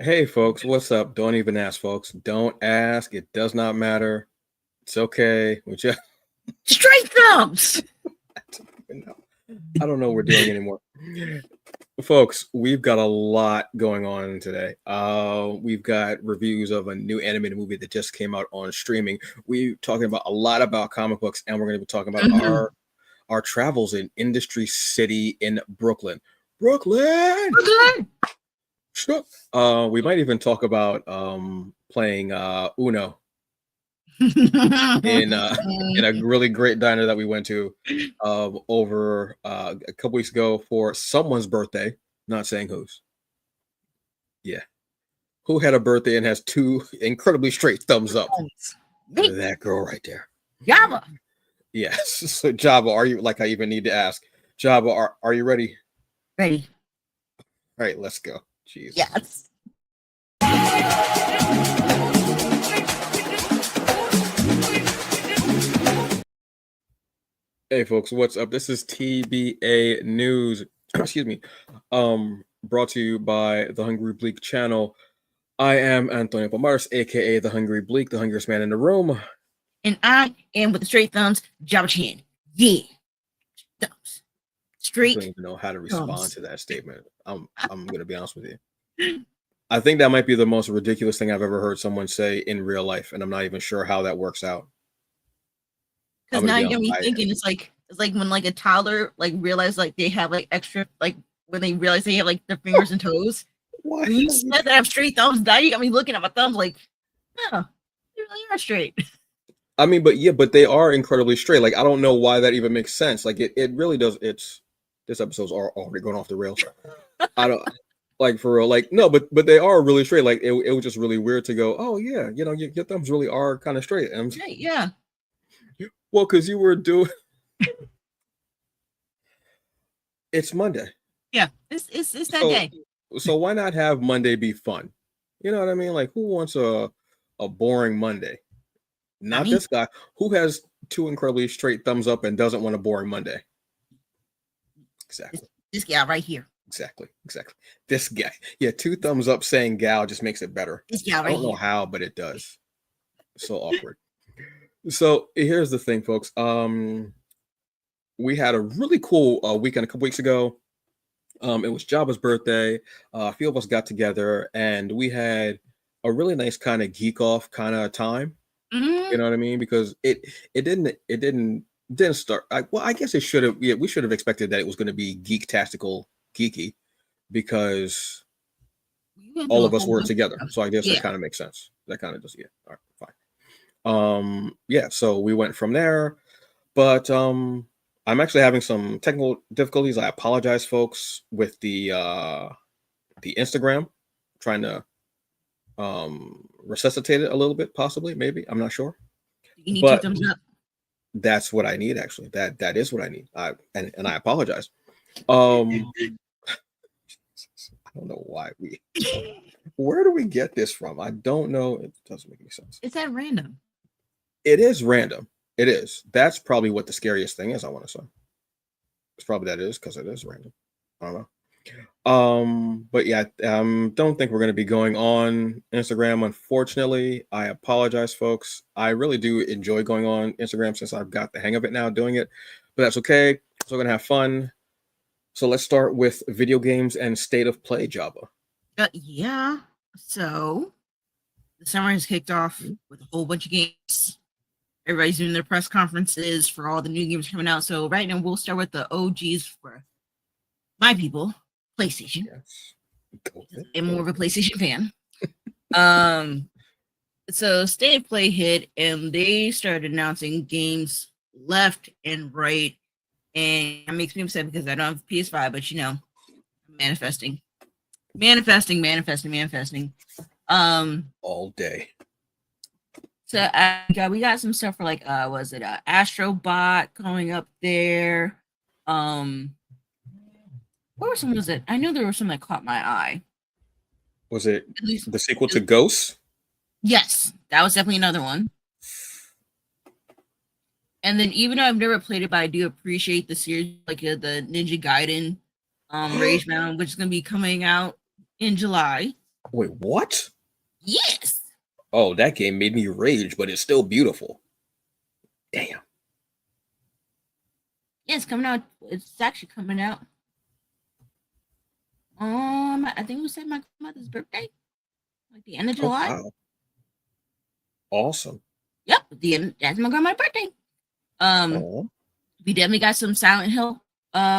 Hey, folks, what's up? Don't even ask, folks. Don't ask. It does not matter. It's okay. We just, Straight thumbs. I don't know what we're doing anymore. Folks, we've got a lot going on today. We've got reviews of a new animated movie that just came out on streaming. We're talking about a lot about comic books, and we're going to be talking about our travels in Industry City in Brooklyn. Brooklyn. Sure. We might even talk about playing Uno in in a really great diner that we went to over a couple weeks ago for someone's birthday. Not saying whose. Yeah, who had a birthday and has two incredibly straight thumbs up? That girl right there. Jabba. Yes. So Jabba, are you like I even need to ask? Jabba, are you ready? Ready. All right, let's go. Jeez. Yes. Hey folks, what's up? This is TBA News. Excuse me. Brought to you by the Hungry Bleak channel. I am Antonio Pomares, aka the Hungry Bleak, the hungriest man in the room. And I am with the straight thumbs, Jabba Chin. Yeah. Thumbs. Straight. I don't even know how to respond to that statement. I'm gonna be honest with you. I think that might be the most ridiculous thing I've ever heard someone say in real life, and I'm not even sure how that works out. Because now you got me thinking it's like when like a toddler like realize like they have like extra like when they realize they have like their fingers and toes. Why? You said that I have straight thumbs. Now you got me looking at my thumbs like, oh, they really are straight. I mean, but they are incredibly straight. Like I don't know why that even makes sense. Like it really does. This episode's already going off the rails. I don't like for real. Like no, but they are really straight. Like it was just really weird to go. Oh yeah, you know your thumbs really are kind of straight. And Yeah. Well, because you were doing. It's Monday. Yeah, it's that day. So why not have Monday be fun? You know what I mean? Like who wants a boring Monday? Not this guy who has two incredibly straight thumbs up and doesn't want a boring Monday. Exactly. This guy right here. Exactly. This guy. Yeah, two thumbs up saying gal just makes it better. This guy right I don't know how, but it does. So awkward. So here's the thing, folks. We had a really cool weekend a couple weeks ago. It was Jabba's birthday. A few of us got together and we had a really nice kind of geek off kind of time. You know what I mean? Because it didn't start. I guess it should have. Yeah, we should have expected that it was going to be geek-tastical, geeky, because all of us were together. So I guess that kind of makes sense. That kind of just All right, fine. Yeah. So we went from there, but I'm actually having some technical difficulties. I apologize, folks, with the Instagram, trying to resuscitate it a little bit, possibly, maybe. I'm not sure. You need two thumbs up. That's what I need, actually. That is what I need. And I apologize. I don't know why where do we get this from? I don't know. It doesn't make any sense. Is that random? It is random. It is. That's probably what the scariest thing is, I want to say. It's probably that is because it is random. I don't know. But yeah, don't think we're going to be going on Instagram, unfortunately. I apologize, folks. I really do enjoy going on Instagram since I've got the hang of it now doing it, but that's okay. So we're gonna have fun. So let's start with video games and state of play, Jabba. Yeah. So the summer has kicked off with a whole bunch of games. Everybody's doing their press conferences for all the new games coming out. So right now we'll start with the OGs for my people. PlayStation. Yes. I'm more of a PlayStation fan. So State of Play hit and they started announcing games left and right, and it makes me upset because I don't have PS5, but you know, manifesting. All day. So we got some stuff for like was it Astro Bot coming up there? What were some was it? I know there were some that caught my eye. Was it the sequel to Ghosts? Yes, that was definitely another one. And then even though I've never played it, but I do appreciate the series, like the Ninja Gaiden Rage Mountain, which is going to be coming out in July. Wait, what? Yes. Oh, that game made me rage, but it's still beautiful. Damn. Yeah, it's coming out. It's actually coming out. I think it was my grandmother's birthday, like the end of Oh, July. wow. Awesome. Yep, the end. That's my grandma's birthday. Um, Oh, we definitely got some Silent Hill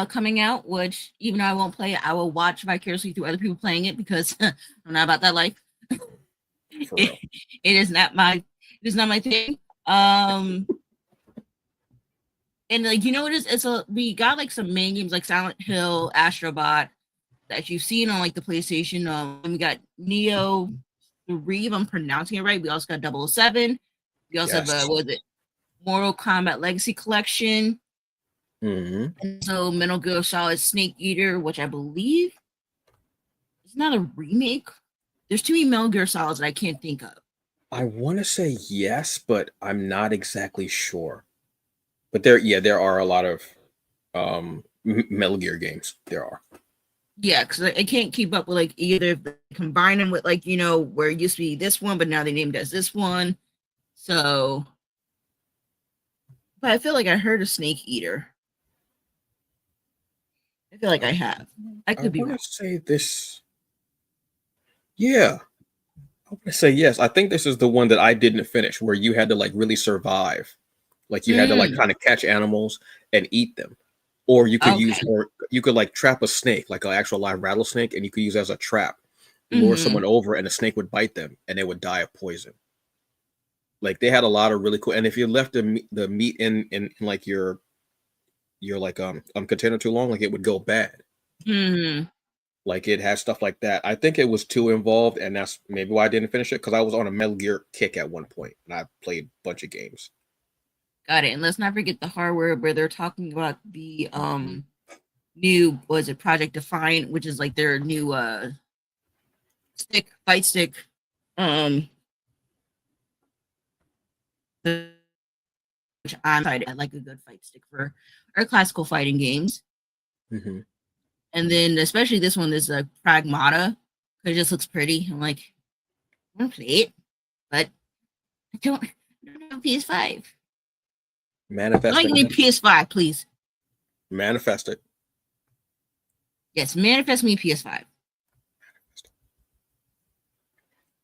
coming out, which even though I won't play it, I will watch vicariously through other people playing it because I'm not about that life. for it, real. it is not my thing. Um, and like what it is, we got like some main games like Silent Hill, Astrobot that you've seen on like the PlayStation. We got Neo 3, if I'm pronouncing it right. We also got 007. We also have Yes. what was it? Mortal Kombat Legacy Collection. Hmm. And so Metal Gear Solid Snake Eater, which I believe is not a remake. There's too many Metal Gear Solids that I can't think of. I want to say yes, but I'm not exactly sure. But there are a lot of Metal Gear games. There are. Yeah, because I can't keep up with like either if they combine them with like where it used to be this one, but now they named it as this one. So, but I feel like I heard of Snake Eater. I feel like I have. I I could be want wrong. to say this. Yeah, I want to say yes. I think this is the one that I didn't finish, where you had to like really survive. Like you had to like Mm, kind of catch animals and eat them, or okay. you could like trap a snake, like an actual live rattlesnake, and you could use it as a trap, lure Mm-hmm. someone over, and the snake would bite them, and they would die of poison. Like they had a lot of really cool. And if you left the meat in like your like container too long, like it would go bad. Mm-hmm. Like it has stuff like that. I think it was too involved, and that's maybe why I didn't finish it because I was on a Metal Gear kick at one point, and I played a bunch of games. Got it. And let's not forget the hardware where they're talking about the new was it Project Defiant, which is like their new fight stick. Um which I'm excited. I like a good fight stick for our classical fighting games. Hmm. And then especially this one is a Pragmata. It just looks pretty. I'm like, I want to play it, but I don't have PS5. Manifest Don't it. give me PS5, please. Manifest it. Yes, manifest me PS5.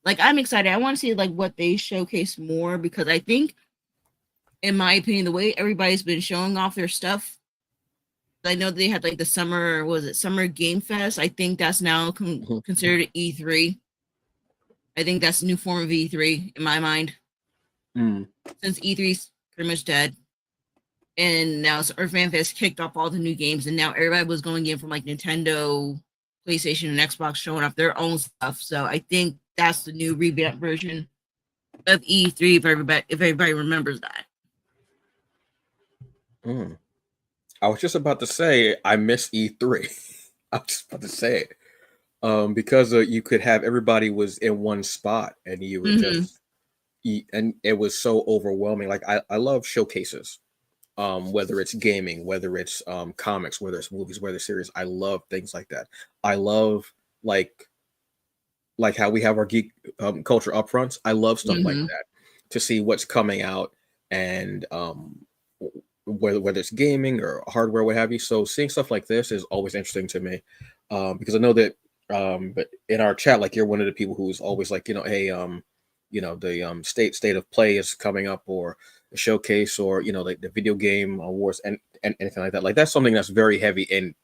Like I'm excited. I want to see like what they showcase more because I think, in my opinion, the way everybody's been showing off their stuff. I know they had like the summer, was it Summer Game Fest? I think that's now Mhm. considered E3. I think that's a new form of E3 in my mind, Mm. since E3's pretty much dead. And now Earth Fan Fest kicked off all the new games, and now everybody was going in from like Nintendo, PlayStation, and Xbox showing off their own stuff. So I think that's the new revamped version of E3 if everybody remembers that. Mm. I was just about to say I miss E3. I was just about to say it. Because you could have everybody was in one spot and you were Mm-hmm. just and it was so overwhelming. Like I love showcases. Whether it's gaming, whether it's comics, whether it's movies, whether it's series. I love things like that. I love like like how we have our geek culture upfronts. I love stuff like Mm-hmm. that to see what's coming out and whether it's gaming or hardware, what have you. So seeing stuff like this is always interesting to me because I know that. But in our chat, like you're one of the people who's always like, hey, the state of play is coming up, or a showcase, or like the video game awards and anything like that. Like that's something that's very heavy in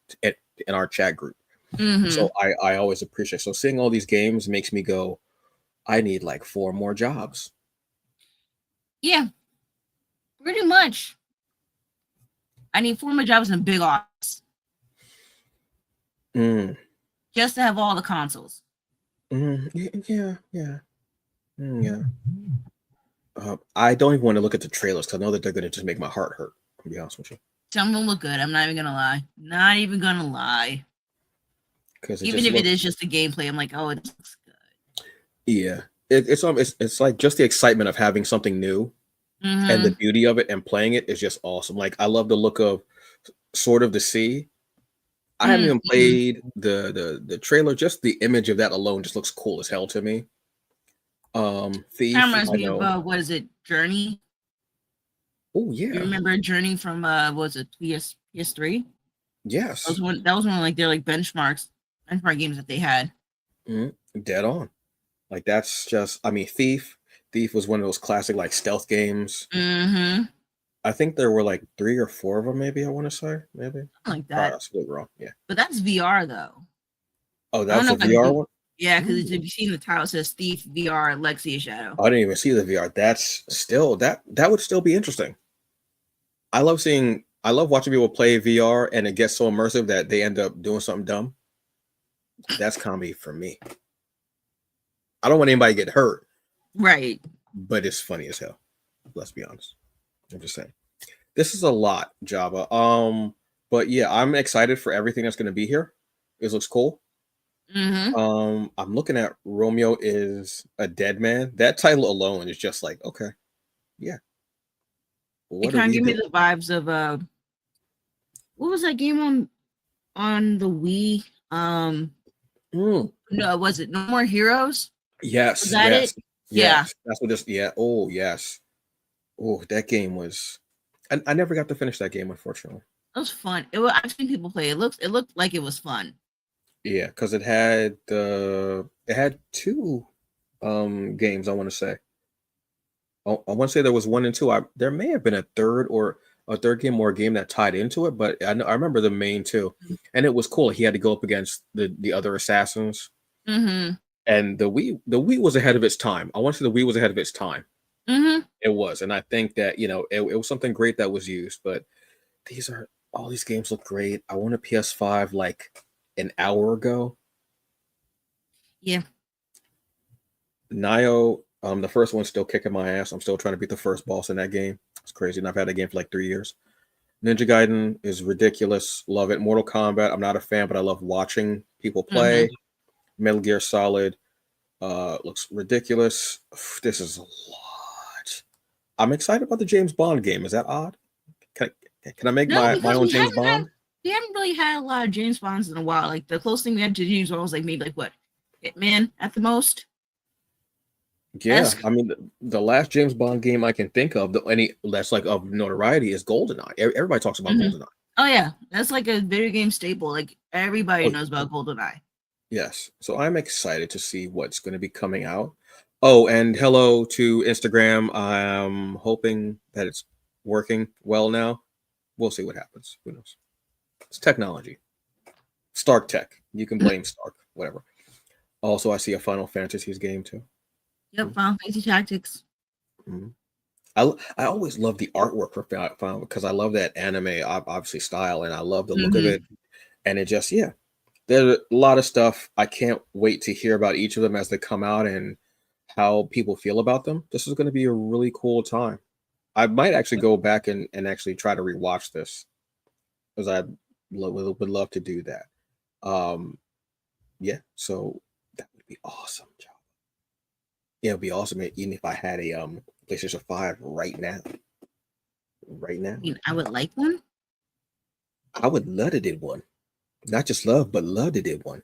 our chat group. Mm-hmm. So I always appreciate. So seeing all these games makes me go, I need like 4 more jobs. Yeah, pretty much. I need 4 more jobs in a big office Mm, just to have all the consoles. yeah. Yeah. I don't even want to look at the trailers because I know that they're going to just make my heart hurt. To be honest with you, Some of them look good. I'm not even gonna lie. Not even gonna lie. because it Even just if it looks, is just the gameplay, I'm like, oh, it looks good. yeah. It's like just the excitement of having something new and the Mm-hmm. beauty of it and playing it is just awesome. Like I love the look of Sword of the Sea. I haven't even played the trailer. Just the image of that alone just looks cool as hell to me. That Thief, reminds I me know. of what is it, Journey? Oh You yeah, remember Journey from what was it, PS3? yes, That was one of like their like benchmark games that they had. Mhm. Dead on. Like that's just, I mean, Thief was one of those classic like stealth games. Mm-hmm. I think there were like 3 or 4 of them, maybe. I want to say, maybe. Something like Probably that. that's really wrong. Yeah. But that's VR though. Oh, I don't that's know a if I could VR do. one. Yeah, because if Ooh. you've seen the title, it says Thief VR Lexia Shadow. I didn't even see the VR. That's still that would still be interesting. I love watching people play VR and it gets so immersive that they end up doing something dumb. That's comedy for me. I don't want anybody to get hurt, Right. but it's funny as hell. Let's be honest. I'm just saying. This is a lot, Java. But yeah, I'm excited for everything that's gonna be here. This looks cool. Mm-hmm. I'm looking at Romeo is a dead man. That title alone is just like, okay, yeah. It What are kind of we gave me doing? the vibes of what was that game on the Wii? Mm, No, was it No More Heroes? Was yes, that it? yes, Yeah, yes. That's what this. Yeah. Oh, yes. Oh, that game was. I never got to finish that game, unfortunately. it was fun. I've seen people play. It looked like it was fun. Yeah, because it had two games. I want to say. I want to say there was 1 and 2. There may have been a third game or a game that tied into it, but I remember the main two, and it was cool. He had to go up against the other assassins, Mm-hmm. and the Wii was ahead of its time. I want to say the Wii was ahead of its time. Mm-hmm. It was, and I think that it was something great that was used. But all these games look great. I want a PS5 like an hour ago. Yeah. Nio, the first one's still kicking my ass. I'm still trying to beat the first boss in that game. It's crazy, and I've had that game for like 3 years. Ninja Gaiden is ridiculous. Love it. Mortal Kombat, I'm not a fan, but I love watching people Mm-hmm. play. Metal Gear Solid looks ridiculous. This is a lot. I'm excited about the James Bond game. Is that odd? Can can I make No, my because own James Bond? we haven't really had a lot of James Bonds in a while. Like the closest thing we had to James Bond was like maybe like what, Hitman at the most. Yeah, Esque. I mean the last James Bond game I can think of, any that's like of notoriety, is GoldenEye. Everybody talks about Mm-hmm. GoldenEye. Oh yeah, that's like a video game staple. Like everybody Oh knows about GoldenEye. yes, so I'm excited to see what's going to be coming out. Oh, and hello to Instagram. I'm hoping that it's working well now. We'll see what happens. Who knows? It's technology. Stark Tech. You can blame Stark. Whatever. Also, I see a Final Fantasies game too. Yep, Final Fantasy Tactics. Mhm. I always love the artwork for Final because I love that anime obviously style and I love the look of Mm-hmm. it. And it just, yeah, there's a lot of stuff. I can't wait to hear about each of them as they come out and how people feel about them. This is going to be a really cool time. I might actually go back and actually try to rewatch this because would love to do that. Um, yeah, so that would be awesome, Joe. Yeah, it'd be awesome even if I had a PlayStation 5 right now. Right I now. mean, I would like one. I would love to did one. Not just love, but love to did one.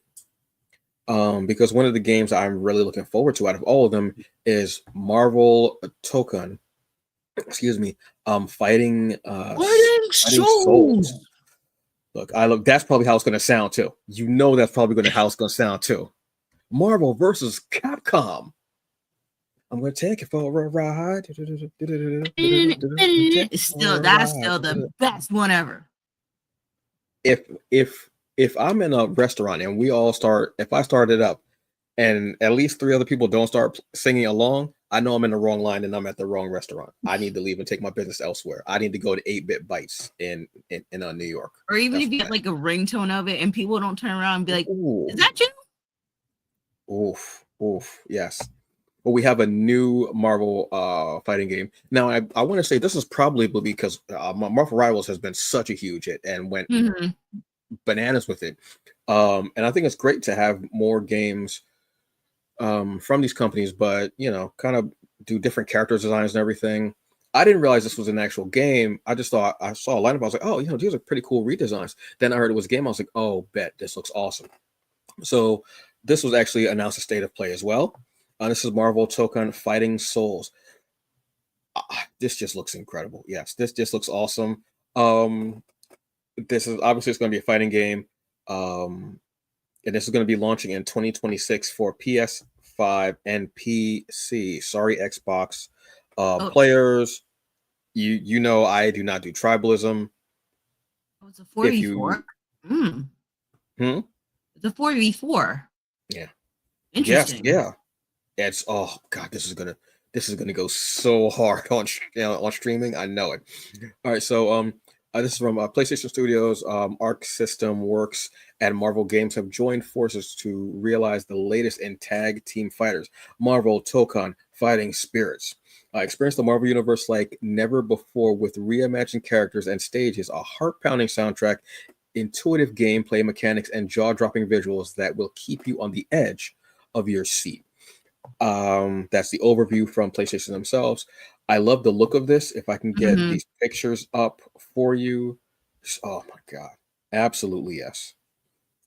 Because one of the games I'm really looking forward to out of all of them is Marvel Tokon. Excuse me. Fighting Fighting fighting souls. souls. Look. That's probably how it's going to sound too. You know that's probably going to how it's going to sound too. Marvel versus Capcom. I'm going to take it for a ride. Take It's it still for a that's ride. still the best one ever. If if I'm in a restaurant and we all start, if I start it up and at least 3 other people don't start singing along, I know I'm in the wrong line and I'm at the wrong restaurant. I need to leave and take my business elsewhere. I need to go to 8-Bit Bites in New York. Or even That's if you get like a ringtone of it and people don't turn around and be like, "Is ooh, that you?" oof, yes. But we have a new Marvel fighting game now. I want to say this is probably because Marvel Rivals has been such a huge hit and went Mm-hmm. bananas with it. And I think it's great to have more games from these companies, but kind of do different character designs and everything. I didn't realize this was an actual game. I just thought I saw a lineup. I was like, oh, these are pretty cool redesigns. Then I heard it was a game. I was like, oh, bet this looks awesome. So this was actually announced a state of play as well. This is Marvel Tokon Fighting Souls. This just looks incredible. Yes, this just looks awesome. Um, this is obviously it's going to be a fighting game, and this is going to be launching in 2026 for PS5 and PC. Sorry, Xbox Oh, players. You know I do not do tribalism. oh, it's a If you 4v4. Mm, hmm? it's a 4v4. Yeah. Yes, Interesting. yeah. It's oh god, this is gonna go so hard on on streaming. I know it. All right, so this is from PlayStation Studios. Arc System Works and Marvel Games have joined forces to realize the latest in tag team fighters, Marvel Tokon Fighting Spirits. Experience the Marvel Universe like never before with reimagined characters and stages, a heart-pounding soundtrack, intuitive gameplay mechanics, and jaw-dropping visuals that will keep you on the edge of your seat. That's the overview from PlayStation themselves. I love the look of this. If I can get Hmm. these pictures up for you, oh my god, absolutely yes.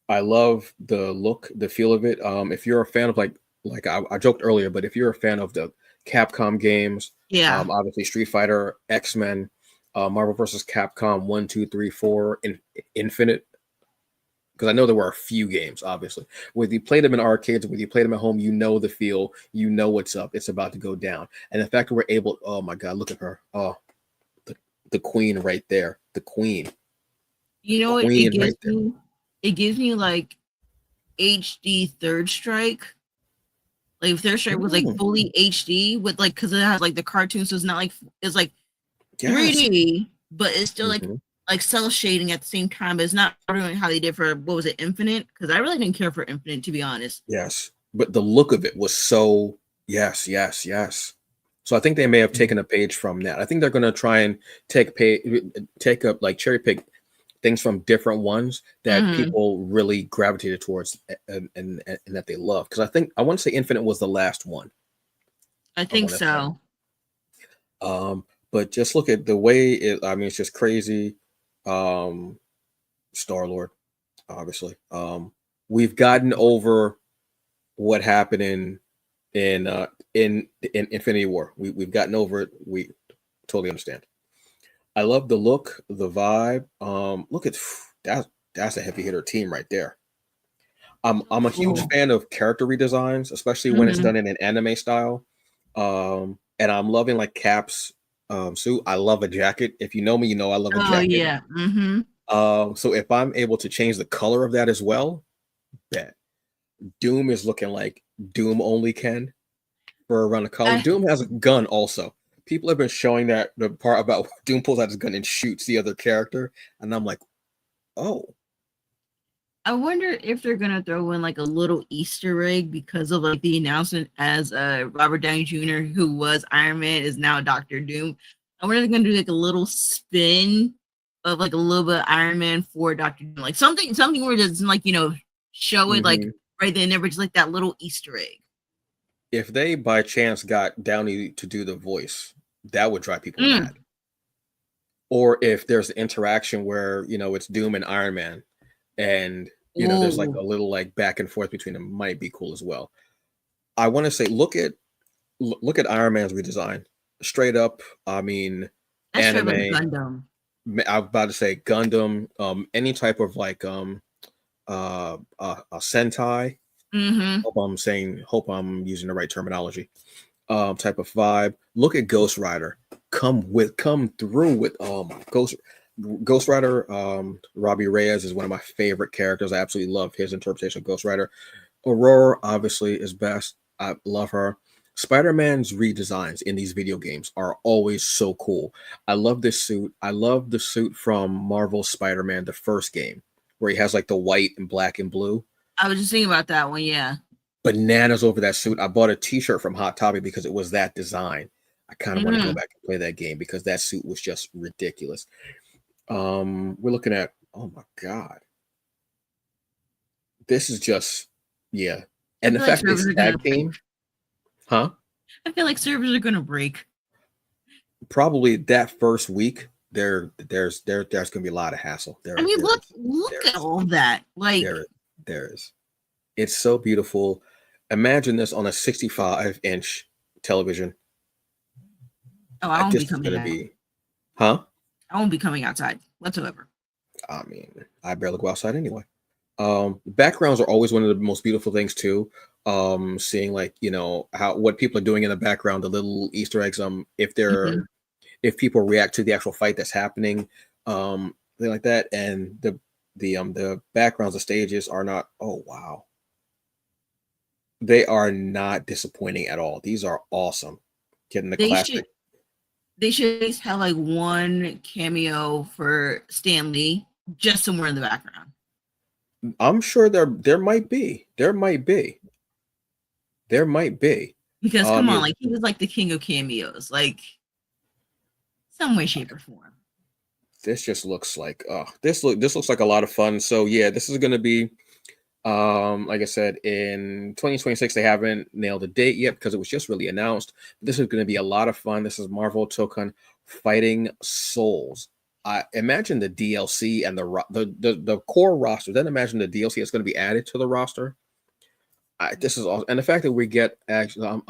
I love the look, the feel of it. If you're a fan of like I joked earlier, but if you're a fan of the Capcom games, Yeah. obviously Street Fighter, X Men, Marvel vs. Capcom 1, 2, 3, 4, Infinite, because I know there were a few games, obviously. Whether you played them in arcades, whether you played them at home, you know the feel, you know what's up. It's about to go down. And the fact that we're able, oh my God, look at her. Oh, the, the queen right there. The queen. You know what? Queen right there. It gives me like HD Third Strike. Like if Third Strike was like Mm, fully HD with like because it has like the cartoon, so it's not like it's like yes. 3D, but it's still Mhm. like cell shading at the same time. But it's not doing how they did for what was it, Infinite? Because I really didn't care for Infinite to be honest. Yes. But the look of it was so, yes, yes, yes. So I think they may have taken a page from that. I think they're going to try and take up like cherry pick things from different ones that Hmm. people really gravitated towards and that they love. Because I want to say Infinite was the last one. I I think want to say. so. But just look at the way it. I mean, it's just crazy. Um, Star Lord, obviously. We've gotten over what happened in Infinity War. We've gotten over it. We totally understand. I love the look, the vibe. Look at that. That's a heavy hitter team right there. So I'm a huge cool. fan of character redesigns, especially when it's Hmm. done in an anime style. And I'm loving like Cap's suit. I love a jacket. If you know me, you know I love a Oh jacket. yeah. Hmm. So if I'm able to change the color of that as well, bet Doom is looking like Doom only can for a run of color. I Doom has a gun also. People have been showing that the part about Doom pulls out his gun and shoots the other character, and I'm like, oh, I wonder if they're gonna throw in like a little Easter egg because of like the announcement as Robert Downey Jr., who was Iron Man, is now Doctor Doom. I wonder if they're gonna do like a little spin of like a little bit of Iron Man for Doctor Doom, like something where it doesn't like show it like hmm. right then and there, but just like that little Easter egg. If they by chance got Downey to do the voice, that would drive people Mm. mad. Or if there's an interaction where it's Doom and Iron Man, and there's like Oh, a little like back and forth between them, might be cool as well. I want to say, look at Iron Man's redesign, straight up. I mean, that's straight like anime. Gundam. I'm about to say Gundam, any type of like a Sentai. Mm-hmm. Hope I'm using the right terminology. Type of vibe. Look at Ghost Rider. Come through with Ghost Rider. Robbie Reyes is one of my favorite characters. I absolutely love his interpretation of Ghost Rider. Aurora obviously is best. I love her. Spider-Man's redesigns in these video games are always so cool. I love this suit. I love the suit from Marvel's Spider-Man, the first game, where he has like the white and black and blue. I was just thinking about that one. Yeah. Bananas over that suit. I bought a t-shirt from Hot Topic because it was that design. I kind of want to go Mm-hmm. back and play that game because that suit was just ridiculous. We're looking at, oh my God. This is just, yeah. I And the feel like fact that servers it's are gonna tag break. team, huh? I feel like servers are gonna break. probably that first week, there's gonna be a lot of hassle. I mean, look There at is all that. Like, there there is. It's so beautiful. Imagine this on a 65-inch television. oh, I won't be This is coming gonna out. be, huh? I won't be coming outside whatsoever. I mean, I barely go outside anyway. Backgrounds are always one of the most beautiful things too. Seeing like how what people are doing in the background, the little Easter eggs. Mhm. If people react to the actual fight that's happening, thing like that, and the backgrounds, the stages are not. Oh wow, they are not disappointing at all. These are awesome. Getting the They should classic. they should at least have like one cameo for Stanley just somewhere in the background. I'm sure there might be. Because come on, Yeah, like he was like the king of cameos, like some way, shape, or form. this just looks like this looks like a lot of fun. So yeah, this is gonna be like I said, in 2026 they haven't nailed a date yet because it was just really announced. This is gonna be a lot of fun. This is Marvel Tokon Fighting Souls. I imagine the DLC and the core roster. Then imagine the DLC that's going to be added to the roster. This is awesome, and the fact that we get actually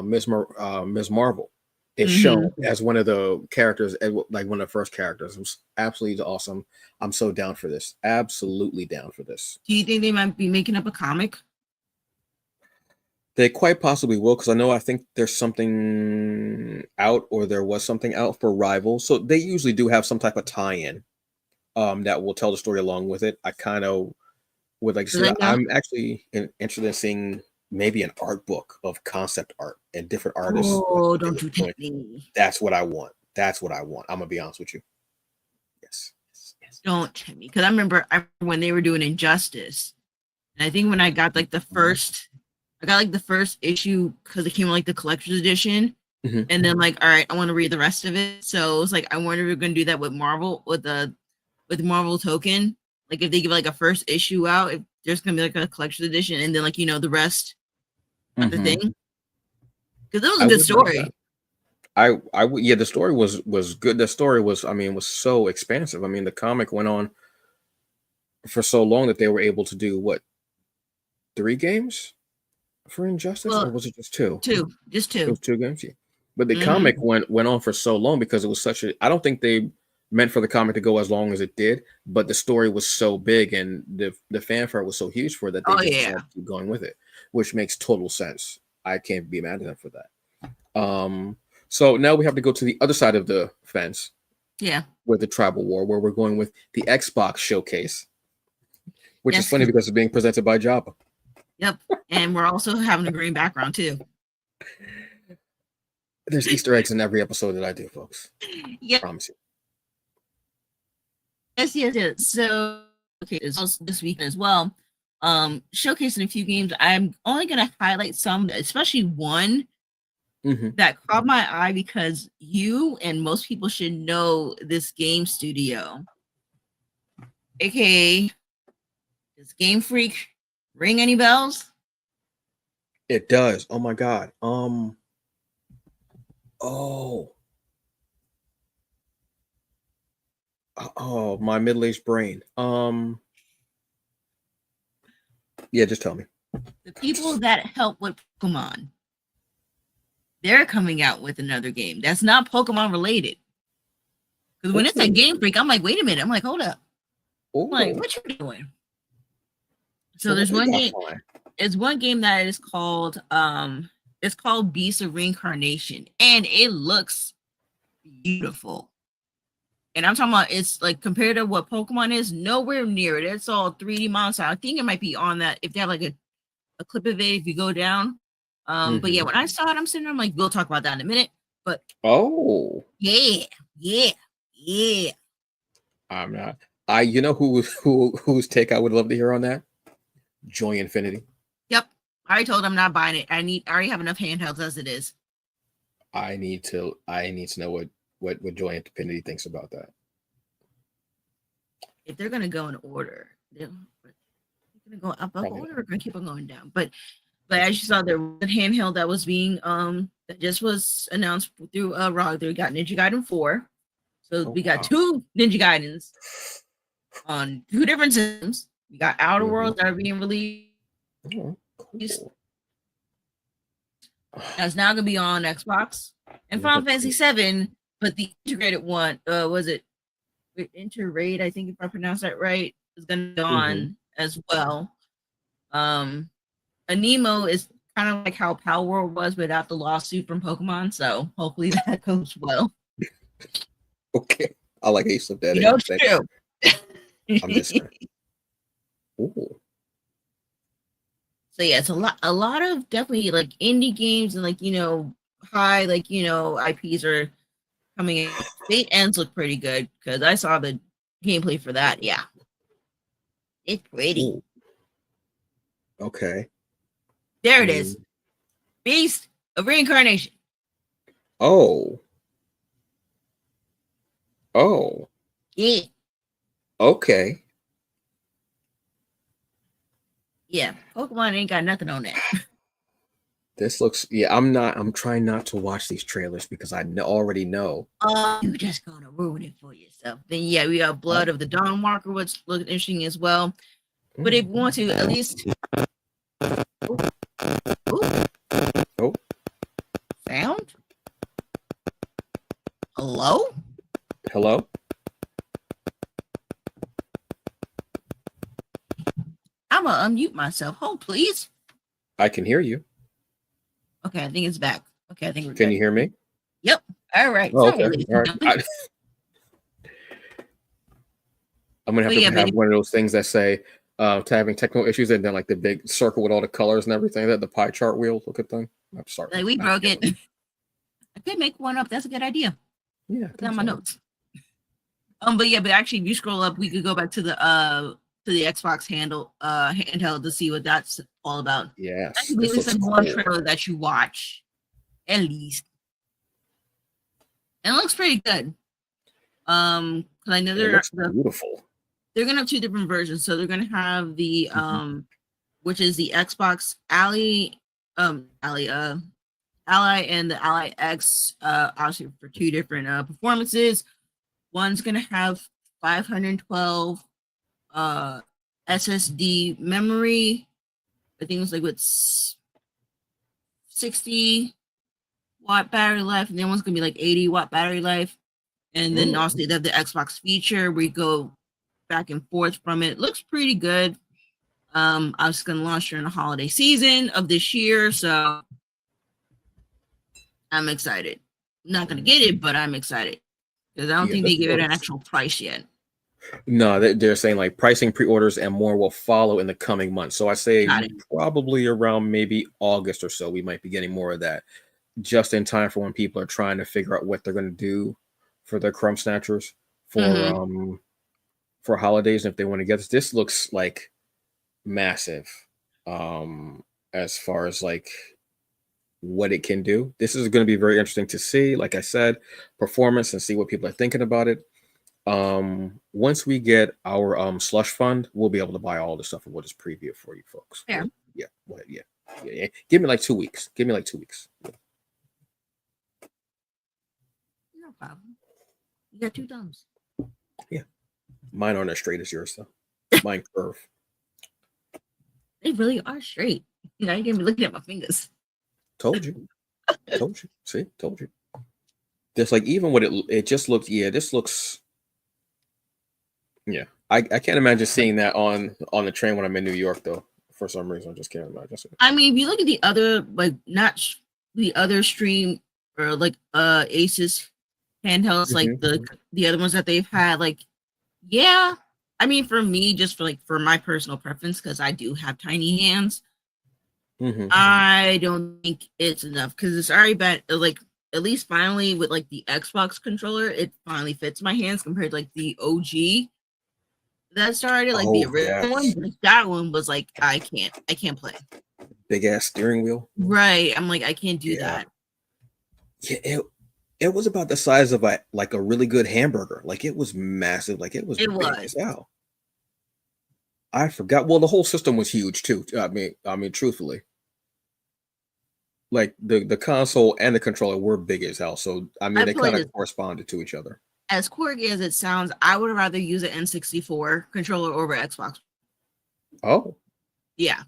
Ms. Marvel is shown Mm-hmm. as one of the characters, like one of the first characters. It was absolutely awesome. I'm so down for this. Absolutely down for this. Do you think they might be making up a comic? They quite possibly will, because I think there's something out, or there was something out for Rival. So they usually do have some type of tie-in that will tell the story along with it. I kind of would like to see Because I that. know. I'm actually interested in seeing maybe an art book of concept art and different artists, like Oh, what they don't were you doing. tempt me. That's what I want. That's what I want. I'm gonna be honest with you. Yes. Yes. Yes. Don't tempt me. Because I remember when they were doing Injustice. And I think when I got like I got like the first issue because it came in like the collector's edition. Mm-hmm. And then like, all right, I want to read the rest of it. So it was like, I wonder if we're going to do that with Marvel, with Marvel Token. Like if they give like a first issue out, if there's going to be like a collector's edition and then like, the rest of the Mm-hmm. thing. Because it was I a good would like that. story. I would, yeah, the story was good. The story was, I mean, was so expansive. I mean, the comic went on for so long that they were able to do what, 3 games for Injustice, or Well, was it just two? just It two. was 2 games, yeah. But the Mm-hmm. comic went on for so long because it was such a. I don't think they meant for the comic to go as long as it did, but the story was so big and the fanfare was so huge for it that they Oh just yeah. decided to keep going with it, which makes total sense. I can't be mad at them for that. So now we have to go to the other side of the fence Yeah. with the tribal war, where we're going with the Xbox showcase, which is Yes. funny because it's being presented by Jabba. Yep. And we're also having a green background too. There's Easter eggs in every episode that I do, folks. Yep. Promise you. Yes. So okay, this weekend as well. Showcasing a few games. I'm only gonna highlight some, especially one Mm-hmm. that caught my eye because you and most people should know this game studio, aka this Game Freak. Ring any bells? It does. Oh my god. Oh. Oh, my middle-aged brain. Yeah, just tell me. The people that help with Pokemon, they're coming out with another game that's not Pokemon related. Because when it's a Ooh. Game Freak, I'm like, wait a minute. I'm like, hold up. I'm like, Ooh. what you doing? So So what there's they one got game. flying? It's one game that is called it's called Beast of Reincarnation, and it looks beautiful. And I'm talking about, it's like compared to what Pokemon is, nowhere near it. It's all 3D monster. I think it might be on that if they have like a clip of it if you go down. But yeah, Mm-hmm. when I saw it, I'm sitting there, I'm like, we'll talk about that in a minute. But Oh. yeah, yeah, yeah. I'm not. You know whose take I would love to hear on that? Joy Infinity. Yep. I already told them I'm not buying it. I already have enough handhelds as it is. I need to know what Joy Infinity thinks about that. If they're gonna go in order, they're gonna go up Probably order not. or gonna keep on going down. But as you saw, there was a handheld that was being that just was announced through Raw. We got Ninja Gaiden 4. So Oh, we got wow. 2 Ninja Gaidens on 2 different systems. We got Outer Worlds that are being released. Oh, cool. That's now gonna be on Xbox and Final Fantasy 7, but the integrated one, was it Interraid? I think if I pronounced that right, is gonna be on as well. Anemo is kind of like how Power World was without the lawsuit from Pokemon, so hopefully that goes well. Okay, I like Ace of that. You know it's true. I'm listening. Ooh. So yeah, it's a lot of definitely like indie games and like high IPs are coming in. Fate Ends look pretty good because I saw the gameplay for that. Yeah, it's pretty. Ooh. Okay. There it is. Beast of Reincarnation. Oh. Oh. Yeah. Okay. Yeah. Pokemon ain't got nothing on that. This looks. Yeah, I'm trying not to watch these trailers because I already know. You're just gonna ruin it for yourself. Then yeah, we got Blood of the Dawn Walker, which looks interesting as well. But if you want to, at least. Oh. Sound? Hello? Hello? I'm gonna unmute myself. Hold, please. I can hear you. Okay, I think it's back. Okay, I think we're Can good. you hear me? Yep. All right. Oh, okay. All right. I'm gonna have to have one of those things that say to having technical issues, and then like the big circle with all the colors and everything, that the pie chart wheel looking thing. I'm sorry. Like we broke it. I could make one up. That's a good idea. Yeah. Put down my notes. But actually if you scroll up, we could go back to the Xbox handheld to see what that's all about. Yes. That's at least one trailer that you watch. At least. And it looks pretty good. Because I know it looks beautiful. They're gonna have 2 different versions. So they're gonna have the which is the Xbox Ally and the Ally X, obviously for 2 different performances. One's gonna have 512 SSD memory. I think it's like with 60-watt battery life, and then one's gonna be like 80-watt battery life. And then also they have the Xbox feature where you go back and forth from it. Looks pretty good. I was gonna launch during the holiday season of this year, so I'm excited. I'm not gonna get it, but I'm excited because I don't think they give it an actual price yet. No, they're saying like pricing, pre-orders, and more will follow in the coming months. So I say probably around maybe August or so, we might be getting more of that, just in time for when people are trying to figure out what they're going to do for their crumb snatchers for holidays, and if they want to get this. This looks like massive as far as like what it can do. This is going to be very interesting to see, like I said, performance, and see what people are thinking about it. Once we get our slush fund, we'll be able to buy all the stuff and we'll just preview it for you folks. Yeah. Yeah. Give me like 2 weeks. Yeah. No problem. You got 2 thumbs. Yeah. Mine aren't as straight as yours though. Mine curve. They really are straight. Now you're gonna be looking at my fingers. Told you. See, told you. Just like even what it just looks. Yeah, this looks. Yeah, I can't imagine seeing that on the train when I'm in New York though. For some reason, I just can't imagine. I mean, if you look at the other, like not the other stream or like Asus handhelds, like the other ones that they've had, like yeah. I mean, for me, just for my personal preference, because I do have tiny hands, I don't think it's enough because it's already bad. Like at least finally with like the Xbox controller, it finally fits my hands compared to like the OG that started, like the original one. Like, that one was like I can't play. Big ass steering wheel. Right. I'm like I can't do that. Yeah, it was about the size of a really good hamburger. Like it was massive. Like it was big as hell. I forgot. Well, the whole system was huge too. I mean, truthfully. like the console and the controller were big as hell. So I mean, I they played kind of it corresponded to each other. as quirky as it sounds. I would rather use an N64 controller over Xbox. Oh, Yeah.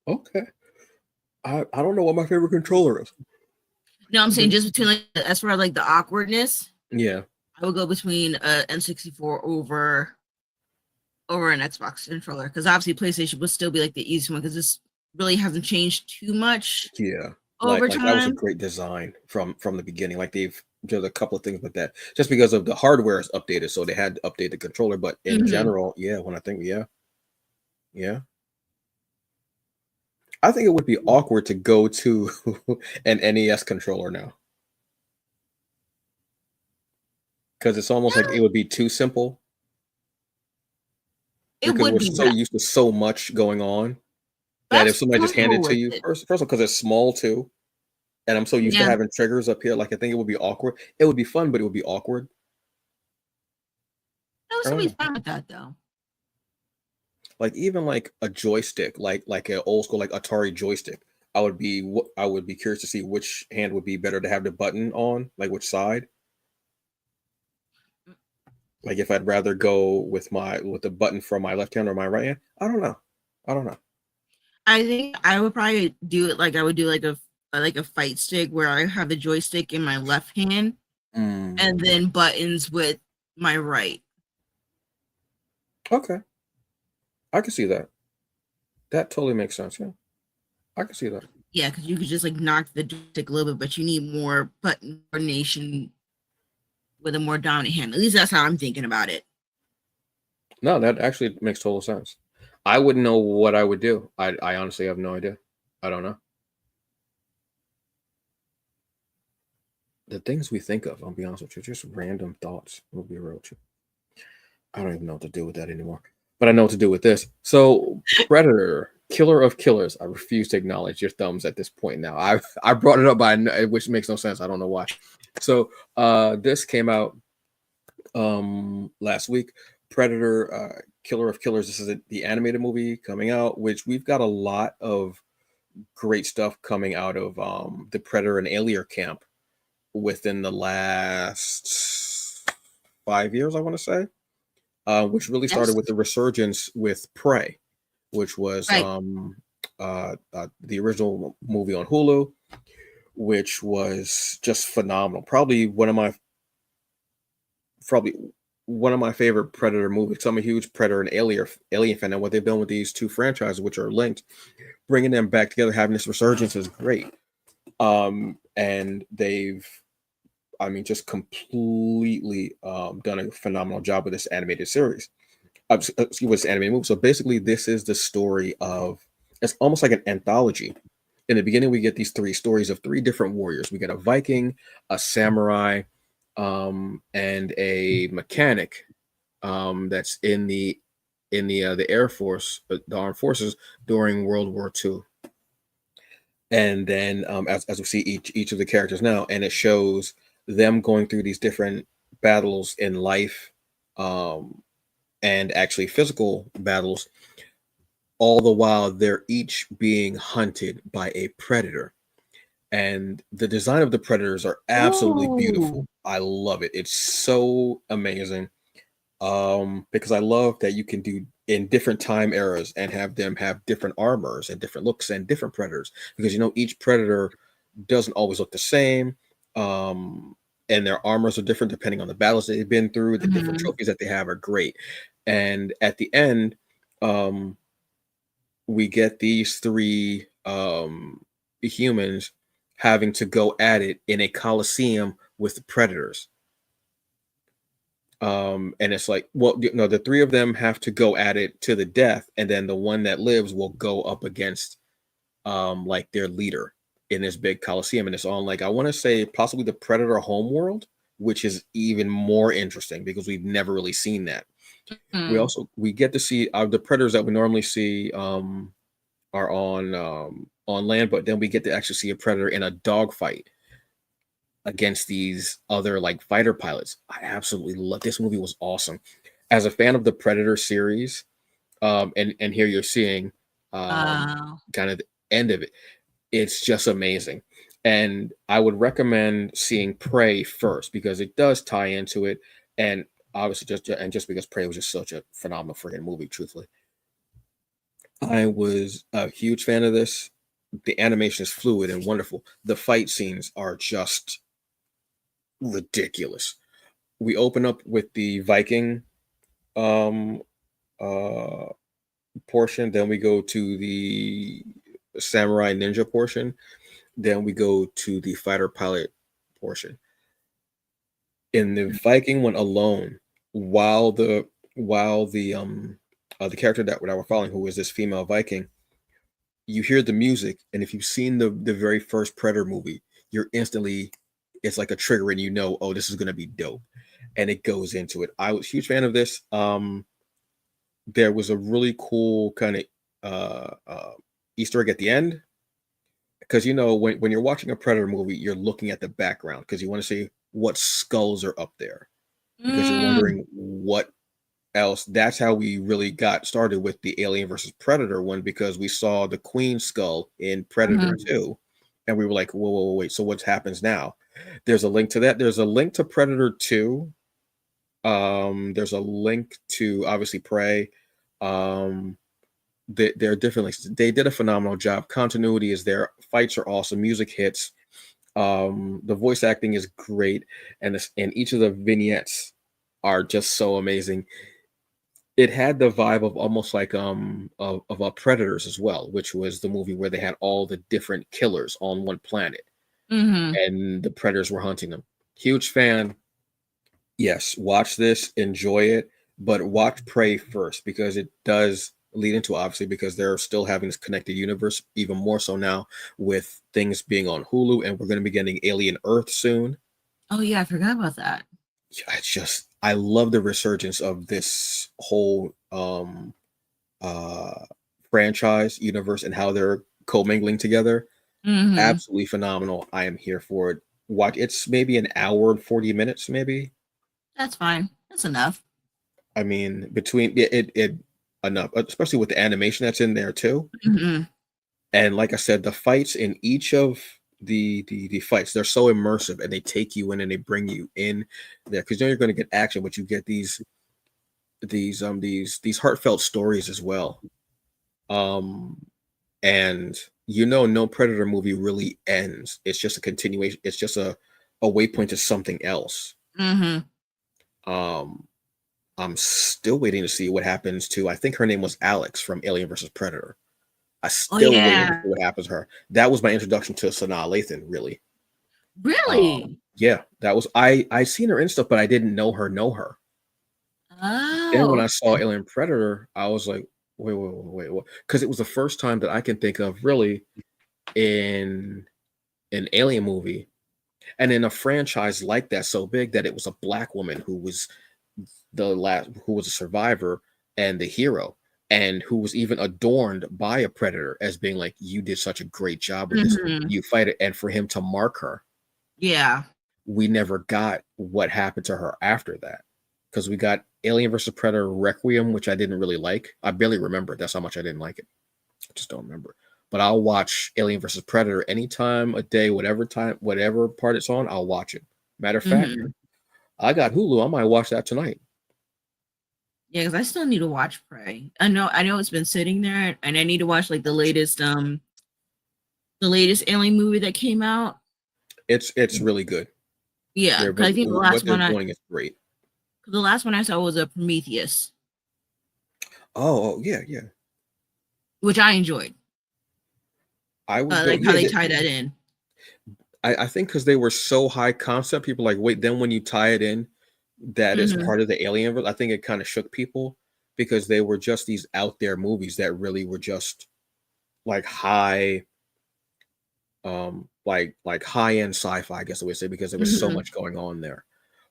okay. I don't know what my favorite controller is. No, I'm saying Mhm. just between like as far as like the awkwardness, Yeah, I would go between a N64 over an Xbox controller because obviously PlayStation would still be like the easiest one because this really hasn't changed too much yeah. over Like that was a time. great design from the beginning. Like they've did a couple of things with that, just because of the hardware is updated, so they had to update the controller. But in Hmm. general, yeah, when I think, yeah, yeah, I think it would be awkward to go to an NES controller now because it's almost like it would be too simple It because would we're be, so used to so much going on but that I'm if still somebody just handed comfortable it to with you it. first of all, because it's small too, and I'm so used to Yeah, having triggers up here, like I think it would be awkward. It would be fun, but it would be awkward. I would I still don't be know. fine with that though. Like even like a joystick, like an old school like Atari joystick. I would be curious to see which hand would be better to have the button on, like which side. Like if I'd rather go with the button from my left hand or my right hand. I don't know. I don't know. I think I would probably do it like I would do like a fight stick where I have the joystick in my left hand and Mm, then buttons with my right. okay, I can see that. That totally makes sense. Yeah, I can see that. Yeah, because you could just like knock the joystick a little bit, but you need more button coordination with a more dominant hand. At least that's how I'm thinking about it. No, that actually makes total sense. I wouldn't know what I would do. I honestly have no idea. I don't know. The things we think of, I'll be honest with you, just random thoughts. Will be real with you. I don't even know what to do with that anymore. But I know what to do with this. So, Predator, Killer of Killers. I refuse to acknowledge your thumbs at this point now. I brought it up by which makes no sense. I don't know why. So, this came out last week. Predator, Killer of Killers. This is the animated movie coming out, which we've got a lot of great stuff coming out of the Predator and Alien camp within the last 5 years, I want to say, which really started Yes. with the resurgence with Prey, which was Right. the original movie on Hulu, which was just phenomenal. Probably one of my favorite Predator movies. I'm a huge Predator and Alien fan, and what they've done with these two franchises, which are linked, bringing them back together, having this resurgence is great. And they've I mean, just completely done a phenomenal job with this animated series. Excuse me, this animated movie. So basically, this is the story of. It's almost like an anthology. In the beginning, we get these three stories of three different warriors. We get a Viking, a samurai, and a mechanic that's in the Air Force, the armed forces during World War II. And then as we see each of the characters now, and it shows them going through these different battles in life, um, and actually physical battles, all the while they're each being hunted by a predator. And the design of the predators are absolutely beautiful. Ooh. I love it. It's so amazing. Because I love that you can do in different time eras and have them have different armors and different looks and different predators, because each predator doesn't always look the same. um and their armors are different depending on the battles that they've been through. The different Hmm. trophies that they have are great. And at the end, um we get these three humans having to go at it in a coliseum with the predators. And it's like, well, the three of them have to go at it to the death, and then the one that lives will go up against like their leader in this big coliseum. And it's on, like, I want to say possibly the Predator homeworld, which is even more interesting because we've never really seen that. Hmm. We get to see the predators that we normally see are on land, but then we get to actually see a predator in a dogfight against these other like fighter pilots. I absolutely love this movie. Was awesome. As a fan of the Predator series, and here you're seeing Uh, kind of. end of it, it's just amazing. And I would recommend seeing Prey first because it does tie into it, and obviously just because Prey was just such a phenomenal freaking movie. Truthfully, I was a huge fan of this. The animation is fluid and wonderful. The fight scenes are just ridiculous. We open up with the Viking um uh portion, then we go to the samurai ninja portion, then we go to the fighter pilot portion. In the Viking one alone, while the character that we're following, who is this female Viking, you hear the music, and if you've seen the very first Predator movie, you're instantly, it's like a trigger, and you know, oh, this is gonna be dope, and it goes into it. I was a huge fan of this. There was a really cool kind of Easter egg at the end, because you know when you're watching a Predator movie, you're looking at the background because you want to see what skulls are up there, because you're Mm, wondering what else. That's how we really got started with the Alien versus Predator one, because we saw the Queen skull in Predator mhm. 2, and we were like, whoa, whoa, whoa, wait, so what happens now? There's a link to that. There's a link to Predator 2. There's a link to obviously Prey. Um, there are different links. They did a phenomenal job. Continuity is there. Fights are awesome. Music hits. The voice acting is great, and each of the vignettes are just so amazing. It had the vibe of almost like of Predators as well, which was the movie where they had all the different killers on one planet, Mhm. and the predators were hunting them. Huge fan. Yes, watch this, enjoy it, but watch Prey first because it does lead into, obviously, because they're still having this connected universe even more so now with things being on Hulu, and we're going to be getting Alien Earth soon. Oh, yeah, I forgot about that. Yeah, it's just, I love the resurgence of this whole uh franchise universe and how they're commingling together. Mhm. Absolutely phenomenal. I am here for it. Watch, it's maybe an hour and 40 minutes, maybe. That's fine. That's enough. I mean, between it enough, especially with the animation that's in there too. Mhm. And like I said, the fights in each of the fights, they're so immersive, and they take you in and they bring you in there, because you know you're going to get action, but you get these heartfelt stories as well. Um, and you know, no Predator movie really ends. It's just a continuation. It's just a waypoint to something else. Mhm. Um, I'm still waiting to see what happens to. I think her name was Alex from Alien versus Predator. I Oh, still waiting to see yeah. what happens to her. That was my introduction to Sanaa Lathan, really. Really? Yeah, that was, I seen her in stuff, but I didn't know her. Then when Oh, I saw okay. Alien Predator, I was like, wait, because it was the first time that I can think of really in an alien movie and in a franchise like that, so big that it was a black woman who was who was a survivor and the hero, and who was even adorned by a predator as being like, you did such a great job with this, Mhm. you fight it. And for him to mark her, Yeah. we never got what happened to her after that, because we got Alien versus Predator Requiem, which I didn't really like. I barely remember it. That's how much I didn't like it. I just don't remember. But I'll watch Alien versus Predator anytime, a day, whatever time, whatever part it's on, I'll watch it. Matter of fact, Mhm. I got Hulu. I might watch that tonight. Yeah, because I still need to watch Prey. I know it's been sitting there, and I need to watch like the latest Alien movie that came out. It's really good. Yeah, They're because I really, think what they're doing is great. the last one I saw was a Prometheus, Oh, yeah, yeah. which I enjoyed. I would go. Like how Yeah, they tie that in. I think because they were so high concept, people like, wait. Then when you tie it in, that is Hmm. part of the Alien. I think it kind of shook people because they were just these out there movies that really were just like high, like high end sci-fi, I guess I would say, because there was so Hmm. much going on there.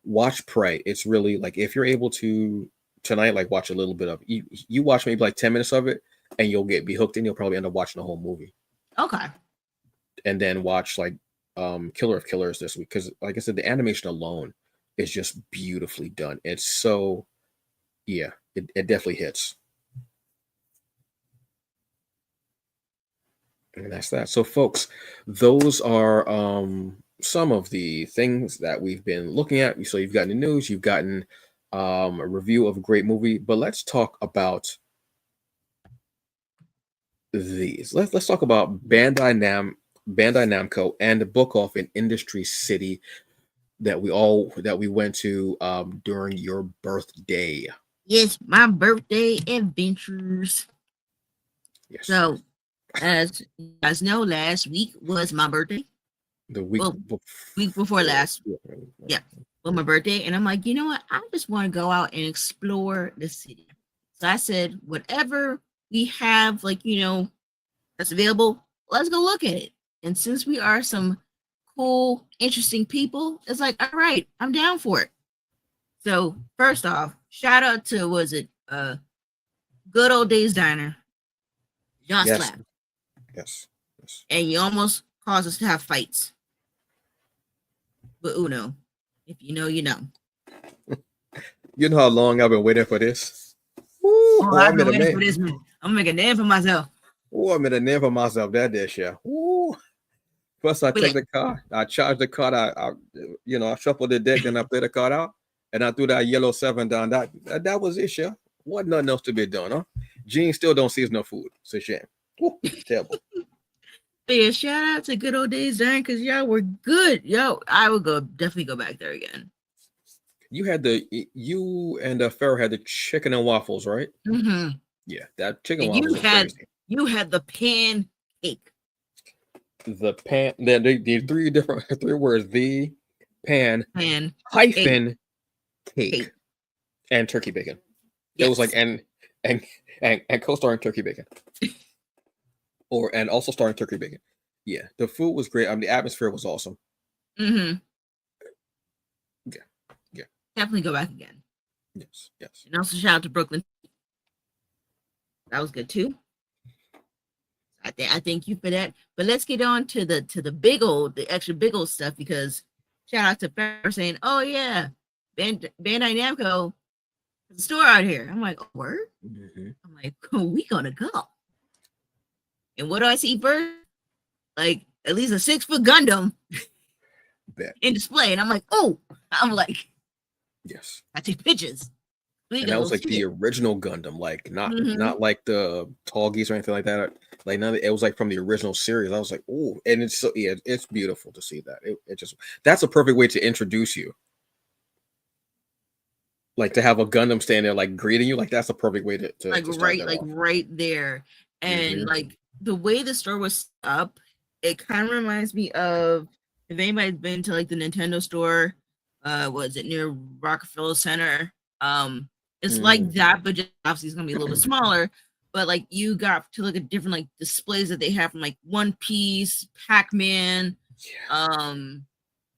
Watch Prey. It's really like, if you're able to tonight, like watch a little bit of you watch maybe like 10 minutes of it, and you'll be hooked, and you'll probably end up watching the whole movie, Okay. and then watch like Killer of Killers this week, because like I said, the animation alone is just beautifully done. It's so, yeah, it definitely hits. And that's that. So, folks, those are some of the things that we've been looking at. So, you've gotten the news, you've gotten a review of a great movie, but let's talk about these. Let's talk about Bandai Namco, and the book off in Industry City that we went to during your birthday. Yes, my birthday adventures. Yes. So, as you guys know, last week was my birthday. The week Well, before, week before last. yeah. Yeah, for my birthday. And I'm like, you know what? I just want to go out and explore the city. So I said, whatever we have, like, that's available, let's go look at it. And since we are some cool, interesting people, it's like, all right, I'm down for it. So first off, shout out to Good Old Days Diner, John Yes. Slap. Yes. And you almost caused us to have fights. But Uno, if you know, you know. You know how long I've been waiting for this? Oh, I've been waiting for this. I'm making a name for myself. Oh, I'm in a name for myself that dish, yeah. Ooh. First, I take the card, I charge the card, I shuffle the deck, then I play the card out, and I threw that yellow 7 down. That was it, yeah. What nothing else to be done, huh? Gene still don't season no food. It's a shame. Ooh, terrible. But yeah, shout out to Good Old Days Diner because y'all were good. Yo, I would definitely go back there again. You and Pharaoh had the chicken and waffles, right? Mm-hmm. Yeah, that chicken and waffles was crazy. You had the pancake. The three words: the pan hyphen cake and turkey bacon. Yes. It was like and co-starring turkey bacon, and also starring turkey bacon. Yeah, the food was great. The atmosphere was awesome. Mm-hmm. Yeah. Definitely go back again. Yes. And also shout out to Brooklyn. That was good too. I thank you for that. But let's get on to the extra big old stuff, because shout out to Farrah saying, "Oh yeah, Bandai Namco, there's a store out here." I'm like, "Oh, word?" Mm-hmm. I'm like, "Oh, we gonna go." And what do I see first? Like at least a 6-foot Gundam in display, and I'm like, "Oh!" I'm like, "Yes." I take pictures. And that was like the original Gundam, like not like the tall geese or anything like that. Like it was like from the original series. I was like, oh, and it's so it's beautiful to see that. It just that's a perfect way to introduce you. Like to have a Gundam stand there like greeting you, like that's a perfect way to like to right off. Right there. And like the way the store was set up, it kind of reminds me of, if anybody's been to like the Nintendo store, was it near Rockefeller Center? It's like that, but just obviously it's gonna be a little bit smaller. But like you got to look at different like displays that they have from like One Piece, Pac-Man,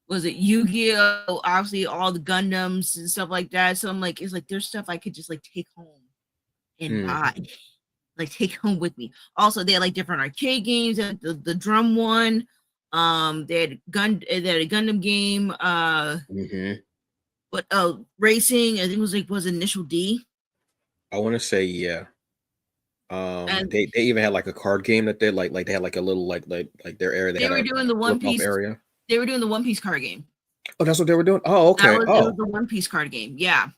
was it Yu-Gi-Oh? Obviously all the Gundams and stuff like that. So I'm like, it's like there's stuff I could just like take home and buy, like take home with me. Also, they had like different arcade games. The drum one, they had a Gundam game. But racing, I think it was Initial D. I want to say yeah. They even had like a card game that they like they had like a little like their area. They were doing the One Piece area. They were doing the One Piece card game. Oh, that's what they were doing. Oh, okay. It was the One Piece card game. Yeah.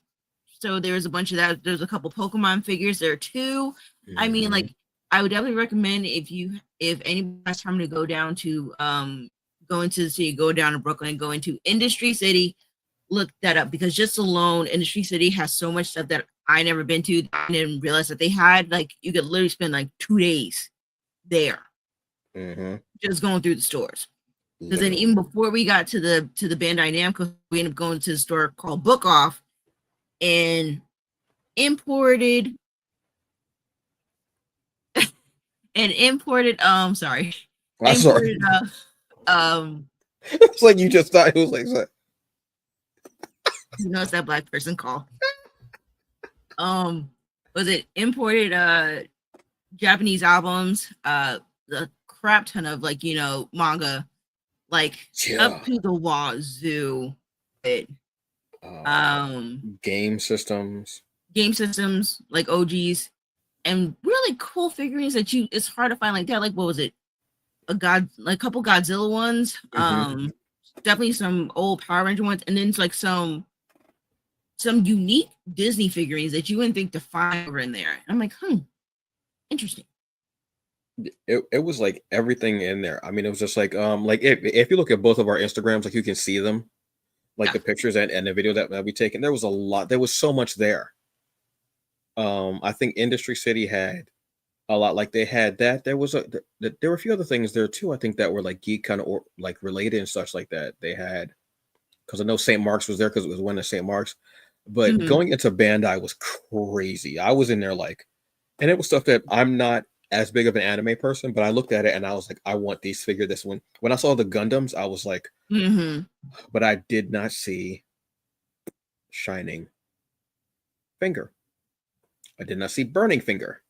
So there's a bunch of that. There's a couple Pokemon figures there too. I mean, like I would definitely recommend if anybody has time to go down to go into the city, go down to Brooklyn, go into Industry City, look that up, because just alone Industry City has so much stuff that I never been to. I didn't realize that they had. Like you could literally spend like 2 days there, just going through the stores. Because then even before we got to the Bandai Namco, we ended up going to the store called Book Off and imported sorry. Imported it's like you just thought it was like that. You know, it's that black person call. Was it imported Japanese albums, the crap ton of like, manga, like up to the wazoo. Game systems like OGs, and really cool figurines that it's hard to find like that. Like what was it? a couple Godzilla ones, Hmm. definitely some old Power Ranger ones, and then it's like some unique Disney figurines that you wouldn't think to find over in there. I'm like, interesting. It was like everything in there. I mean, it was just like if you look at both of our Instagrams, like you can see them, like Yeah. the pictures and the video that we taken. There was a lot. There was so much there. I think Industry City had a lot. Like they had that. There was there were a few other things there too. I think that were like geek kind of or like related and such like that. They had because I know St. Mark's was there because it was one of St. Mark's. But Hmm. going into Bandai was crazy. I was in there like, and it was stuff that I'm not as big of an anime person, but I looked at it and I was like, I want these figure this one. When I saw the Gundams, I was like, Hmm. but I did not see Shining Finger. I did not see Burning Finger.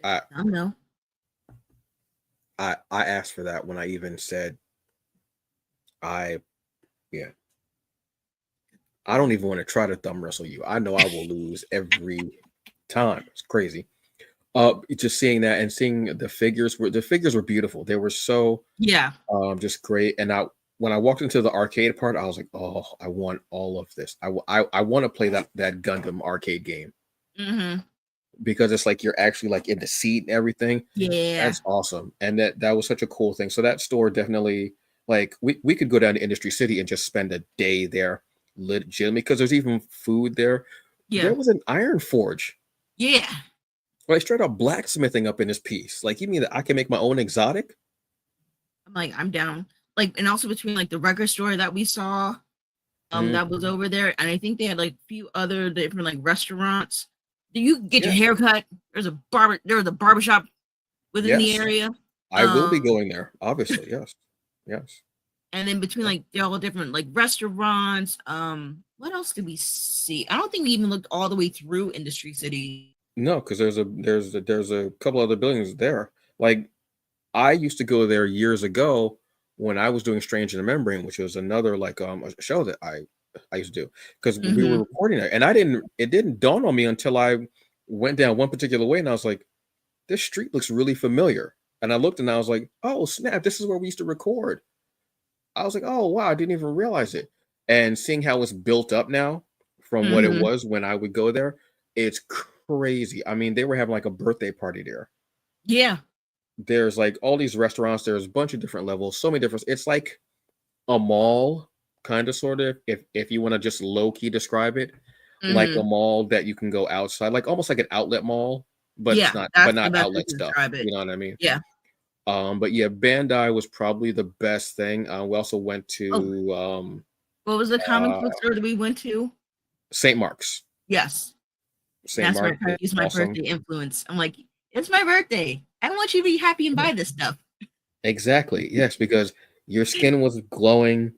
I I don't know. I asked for that when I even said I yeah. I don't even want to try to thumb wrestle you. I know I will lose every time. It's crazy. Just seeing that and seeing the figures were beautiful. They were so Yeah. just great. And I when I walked into the arcade part, I was like, oh, I want all of this. I want to play that Gundam arcade game Hmm. because it's like you're actually like in the seat and everything. Yeah. That's awesome. And that was such a cool thing. So that store definitely like we could go down to Industry City and just spend a day there legitimately because there's even food there. Yeah. There was an iron forge. Yeah. Like straight up blacksmithing up in this piece. Like you mean that I can make my own exotic? I'm like, I'm down. Like, and also between like the record store that we saw, that was Mhm. over there, and I think they had like a few other different like restaurants. You can get your Yeah. hair cut. There was a barbershop within the Yes. area. I will be Um, going there. Obviously. Yes. Yes. and then between Yeah. like all the different like restaurants, what else did we see? I don't think we even looked all the way through Industry City. No, because there's a couple other buildings there. Like I used to go there years ago when I was doing Strange in the Membrane, which was another like a show that I used to do because we were Mm-hmm. recording it, and it didn't dawn on me until I went down one particular way, and I was like, this street looks really familiar, and I looked and I was like, oh snap, this is where we used to record. I was like, oh wow, I didn't even realize it, and seeing how it's built up now from what it Mm-hmm. was when I would go there, it's crazy. I mean, they were having like a birthday party there. Yeah. There's like all these restaurants. There's a bunch of different levels, so many different. It's like a mall, kind of, sort of. If you want to just low key describe it, like a Mm-hmm. mall that you can go outside, like almost like an outlet mall, but it's Yeah, not, but that's the not best way outlet to stuff. describe it. You know what I mean? Yeah. But yeah, Bandai was probably the best thing. We also went Oh, to what was the comic uh book store that we went to? St. Mark's. Yes. St. That's my Mark's was use my awesome. birthday influence. I'm like, it's my birthday. I want you to be happy and Yeah, buy this stuff. exactly. Yes, because your skin was glowing,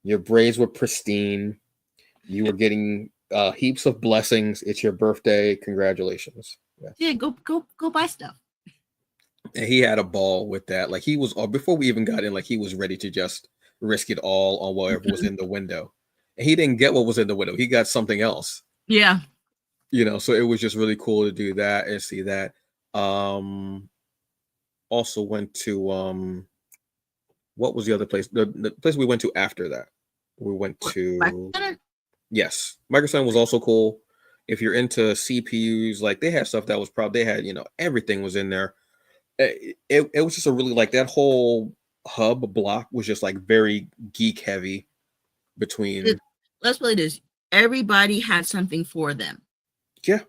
your braids were pristine. You were getting heaps of blessings. It's your birthday. Congratulations. Yeah, Yes. go buy stuff. And he had a ball with that. Like he was, before we even got in, like he was ready to just risk it all on whatever was Mhm. in the window. And he didn't get what was in the window. He got something else, Yeah. so it was just really cool to do that and see that. Um, Also went to, what was the other place? The place we went to after that. We went What? Black to, Center? yes, Microsoft was also cool. If you're into CPUs, like they had stuff that was probably they had, everything was in there. It was just a really like that whole hub block was just like very geek heavy It- between Let's play this. Everybody had something for them. yeah,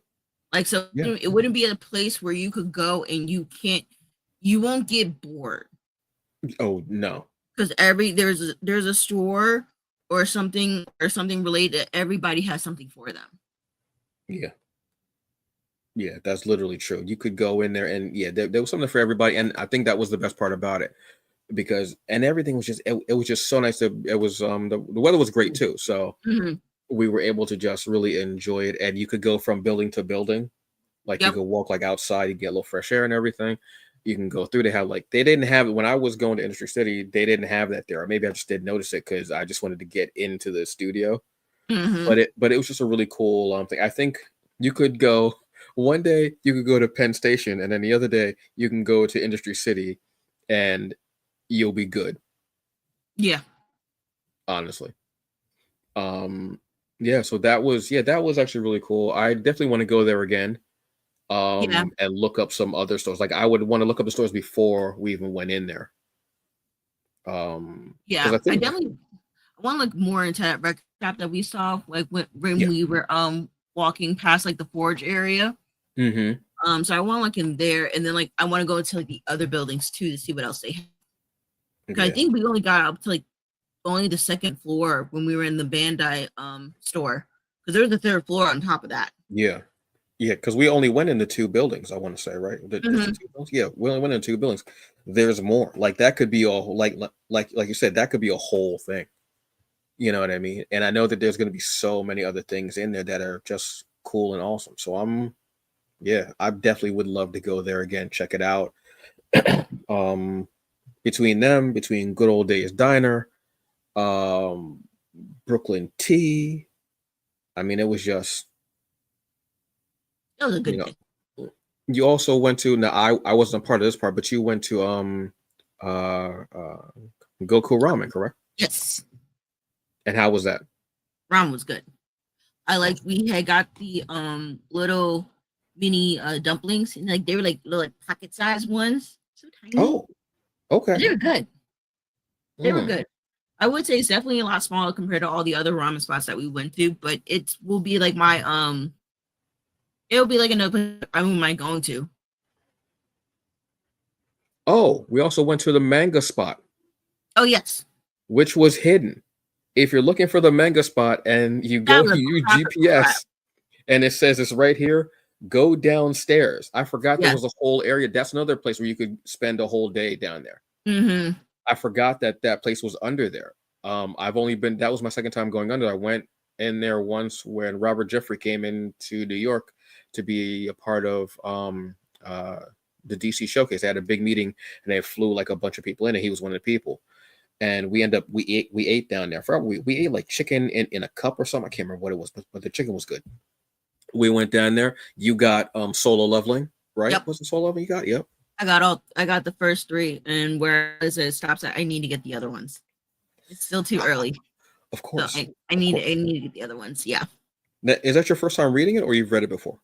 Like, so yeah. it wouldn't be a place where you could go and you won't get bored Oh no. because there's a store or something related. Everybody has something for them. Yeah. Yeah, that's literally true. You could go in there and yeah, there was something for everybody. And I think that was the best part about it because and everything was just it was just so nice to it was the weather was great too. So Hmm. we were able to just really enjoy it. And you could go from building to building. Like you Yep. could walk like outside, you get a little fresh air and everything. You can go through. They have like they didn't have it when I was going to Industry City. They didn't have that there. Or maybe I just didn't notice it because I just wanted to get into the studio. Hmm. But it was just a really cool thing. I think you could go one day. You could go to Penn Station, and then the other day you can go to Industry City, and you'll be good. Yeah. Honestly. Yeah, so that was actually really cool. I definitely want to go there again. Yeah. And look up some other stores. Like I would want to look up the stores before we even went in there. Because Yeah. I I think definitely want to look more into that record shop that we saw, like when yeah. we were walking past like the forge area. Mm-hmm. So I want to look in there, and then like I want to go to like the other buildings too to see what else they have. 'Cause I Yeah. think we only got up to like only the second floor when we were in the Bandai store, because there's the third floor on top of that. Yeah. Yeah, because we only went in the two buildings, I want to say, right? Just the Hmm. two buildings? Yeah, we only went in two buildings. There's more. Like that could be all like you said, that could be a whole thing. You know what I mean? And I know that there's gonna be so many other things in there that are just cool and awesome. So yeah, I definitely would love to go there again, check it out. um between them, between Good Old Days Diner, um Brooklyn Tea. I mean, it was just, That was a you good day. know, you also went to, now I wasn't a part of this part, but you went to uh uh Goku Ramen, correct? Yes, And how was that? ramen was good. I like we had got the little mini dumplings, and like they were like little like pocket sized ones, so tiny. Oh, okay. But they were good. They were Mm. good. I would say it's definitely a lot smaller compared to all the other ramen spots that we went to, but it will be like my it'll be like another place I wouldn't mind going to. Oh, we also went to the manga spot, Oh yes, which was hidden. If you're looking for the manga spot and you that go, was a you use crock of crap. GPS and it says it's right here, go downstairs. I forgot there Yes. was a whole area. That's another place where you could spend a whole day down there. Mm-hmm. I forgot that that place was under there. I've only been, that was my second time going under. I went in there once when Robert Jeffrey came into New York to be a part of the DC showcase. They had a big meeting and they flew like a bunch of people in, and he was one of the people. And we ate down there. We ate like chicken in a cup or something. I can't remember what it was, but the chicken was good. We went down there. You got solo leveling, right? Yep. Was it solo leveling you got? Yep. I got the first three, and where it stops at, I need to get the other ones. It's still too early. Of So course. I Of need course. I need to get the other ones. Yeah. Now, is that your first time reading it or you've read it before?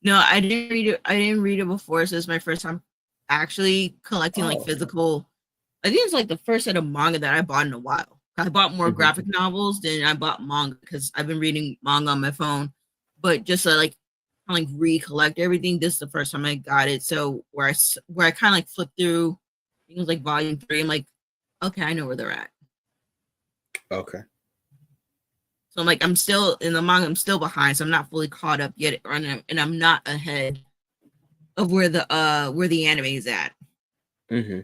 No, I didn't read it. I didn't read it before, so it's my first time actually collecting like Oh. physical. I think it's like the first set of manga that I bought in a while. I bought more Mhm. graphic novels than I bought manga because I've been reading manga on my phone. But just to like kind of like recollect everything, this is the first time I got it. So where I kind of like flipped through, I think it was like volume 3. I'm like, okay, I know where they're at. Okay. So I'm like, I'm still in the manga. I'm still behind, so I'm not fully caught up yet, and I'm not ahead of where the anime is at. Hmm.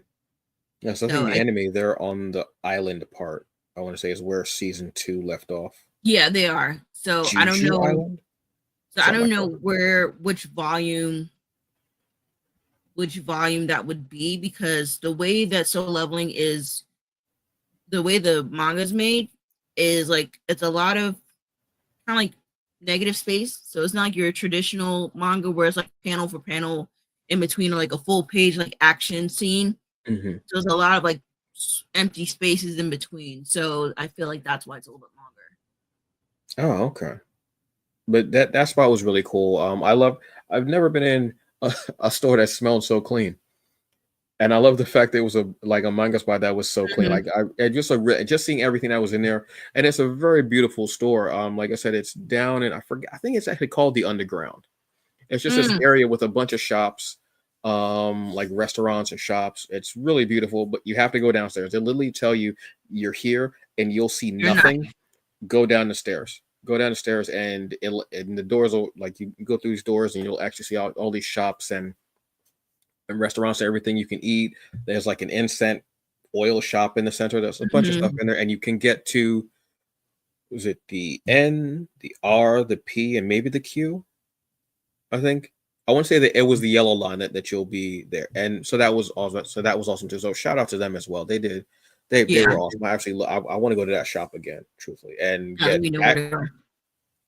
Yeah, so I think So the I anime, they're on the island part. I want to say is where season 2 left off. yeah, they are. So I don't Juju know. Island? So I Something don't like know that. where which volume that would be, because the way that Soul Leveling is, the way the manga's made is like it's a lot of kind of like negative space. So it's not like your traditional manga where it's like panel for panel in between, or like a full page like action scene. Hmm. So there's a lot of like empty spaces in between. So I feel like that's why it's a little bit longer. Oh, okay. But that spot was really cool. I've never been in a store that smelled so clean. And I love the fact that it was a manga spot that was so clean. Mhm. Like just seeing everything that was in there, and it's a very beautiful store. Like I said, it's down and I forget. I think it's actually called the Underground. It's just this Mm. area with a bunch of shops, like restaurants and shops. It's really beautiful, but you have to go downstairs. They literally tell you you're here and you'll see You're not. nothing. Go down the stairs. Go down the stairs, and the doors will, like, you go through these doors and you'll actually see all these shops and restaurants and everything you can eat. There's like an incense oil shop in the center. There's a bunch of stuff Mhm. in there, and you can get to, was it the N, the R, the P, and maybe the Q? I think. I want to say that it was the yellow line that you'll be there, and so that was awesome. So that was awesome too. So shout out to them as well. They did. They Yeah. were awesome. I actually I want to go to that shop again, truthfully, and Now that get. we know where to go.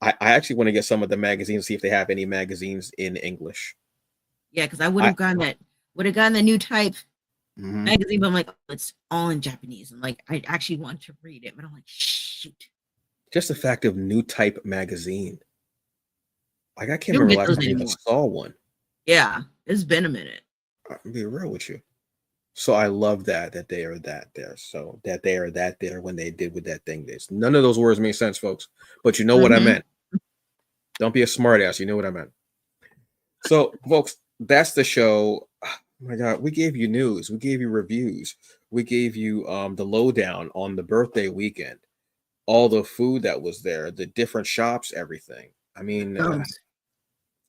I actually want to get some of the magazines, see if they have any magazines in English. Yeah, because I I would have gotten that new type. magazine, but I'm like, oh, it's all in Japanese. And like, I actually want to read it, but I'm like, shoot. Just the fact of New Type magazine. Like, I can't You don't remember get last those time I even anymore. saw one. Yeah, it's been a minute. I'll be real with you. So I love that they are that there. So that they are that there when they did with that thing. This none of those words make sense, folks. But you know what I meant. Don't be a smartass. You know what I meant. So, folks, that's the show. Oh my God, we gave you news. We gave you reviews. We gave you the lowdown on the birthday weekend. All the food that was there, the different shops, everything. I mean,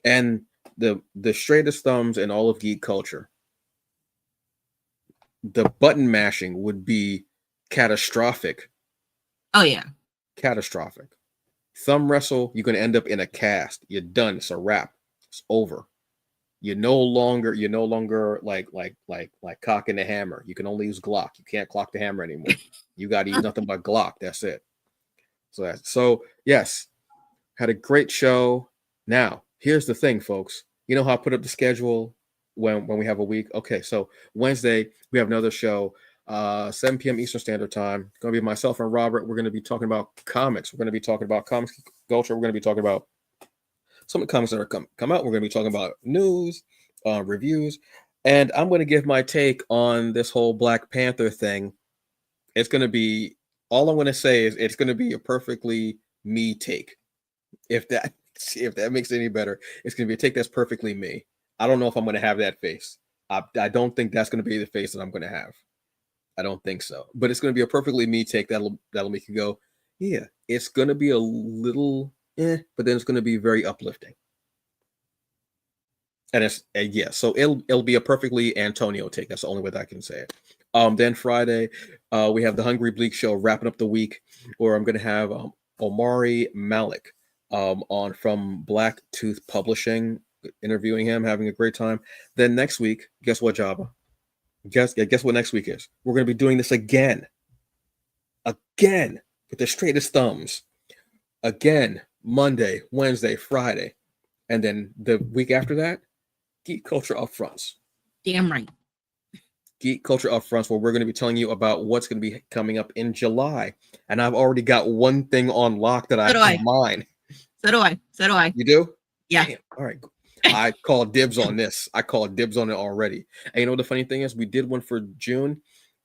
and the straightest thumbs in all of geek culture. The button mashing would be catastrophic. Oh yeah, Catastrophic. Thumb wrestle, you're gonna end up in a cast. You're done. It's a wrap. It's over. You're no longer like cocking the hammer. You can only use Glock. You can't clock the hammer anymore. You got to use nothing but Glock. That's it. So yes, had a great show. Now here's the thing, folks. You know how I put up the schedule when we have a week. Okay, so Wednesday we have another show, 7 p.m. Eastern Standard Time. Going to be myself and Robert. We're going to be talking about comics. We're going to be talking about comics culture. We're going to be talking about some of the comics that are come out. We're going to be talking about news, reviews, and I'm going to give my take on this whole Black Panther thing. It's going to be all I'm going to say is it's going to be a perfectly me take. If that makes it any better, it's going to be a take that's perfectly me. I don't know if I'm going to have that face. I don't think that's going to be the face that I'm going to have. I don't think so. But it's going to be a perfectly me take that'll make you go, yeah. It's going to be a little but then it's going to be very uplifting. And it's yeah, so it'll be a perfectly Antonio take. That's the only way that I can say it. Then Friday, we have the Hungry Bleak show wrapping up the week, where I'm going to have Omari Malik on from Black Tooth Publishing, interviewing him, having a great time. Then next week, guess what, Jabba? Guess what next week is? We're going to be doing this again with the straightest thumbs. Again, Monday, Wednesday, Friday, and then the week after that, Geek Culture Upfronts. Damn right. Geek Culture Upfronts, where we're going to be telling you about what's going to be coming up in July. And I've already got one thing on lock that I have in mind. So do I. You do? Yeah. Damn. All right. I call dibs on this. I call dibs on it already. And you know what the funny thing is? We did one for June,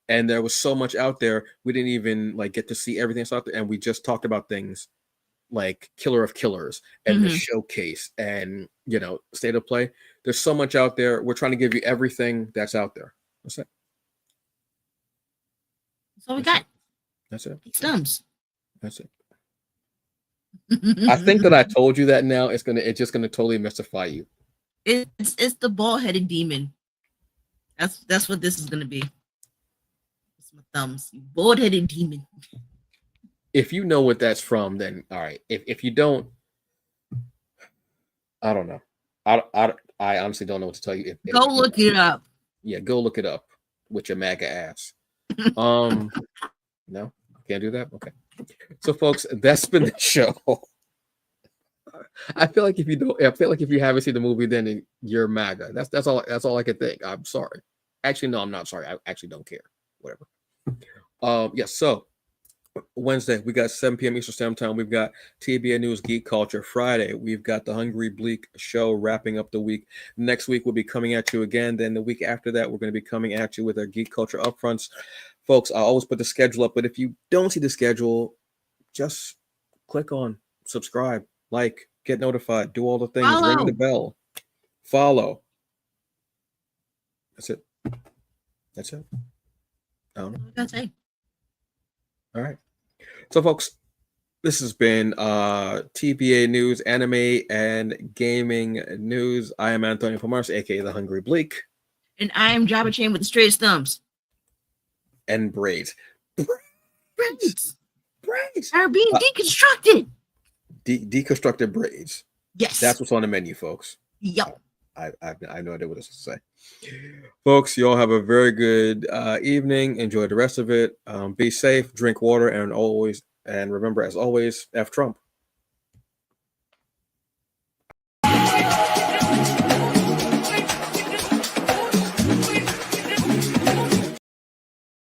and there was so much out there. We didn't even like get to see everything that's out there. And we just talked about things like Killer of Killers and the showcase and, State of Play. There's so much out there. We're trying to give you everything that's out there. That's it. That's all we got. That's it. Thumbs. That's it. I think that I told you that now. It's just gonna totally mystify you. It's the bald-headed demon. That's what this is gonna be. It's my thumbs. You bald-headed demon. If you know what that's from, then all right. If you don't, I don't know. I honestly don't know what to tell you. Go look it up. Yeah, go look it up with your MAGA ass. No, can't do that. Okay. So, folks, that's been the show. I feel like if you haven't seen the movie, then you're MAGA. That's all I can think. I'm sorry. Actually, no, I'm not sorry. I actually don't care. Whatever. Yes. So Wednesday we got 7 p.m. Eastern Standard Time. We've got TBA News Geek Culture. Friday we've got the Hungry Bleak show wrapping up the week. Next week we'll be coming at you again. Then the week after that we're going to be coming at you with our Geek Culture Upfronts. Folks, I always put the schedule up, but if you don't see the schedule, just click on subscribe, like, get notified, do all the things, ring the bell, follow. That's it. I don't know. That's it. All right. So, folks, this has been TBA News, Anime and Gaming News. I am Antonio Pomares, aka the Hungry Bleak. And I am Jabba Chain with the straightest thumbs. And braids. Braids are being deconstructed. Deconstructed braids. Yes. That's what's on the menu, folks. Yep. I have no idea what this is to say. Folks, you all have a very good evening. Enjoy the rest of it. Be safe, drink water, and remember, as always, F Trump.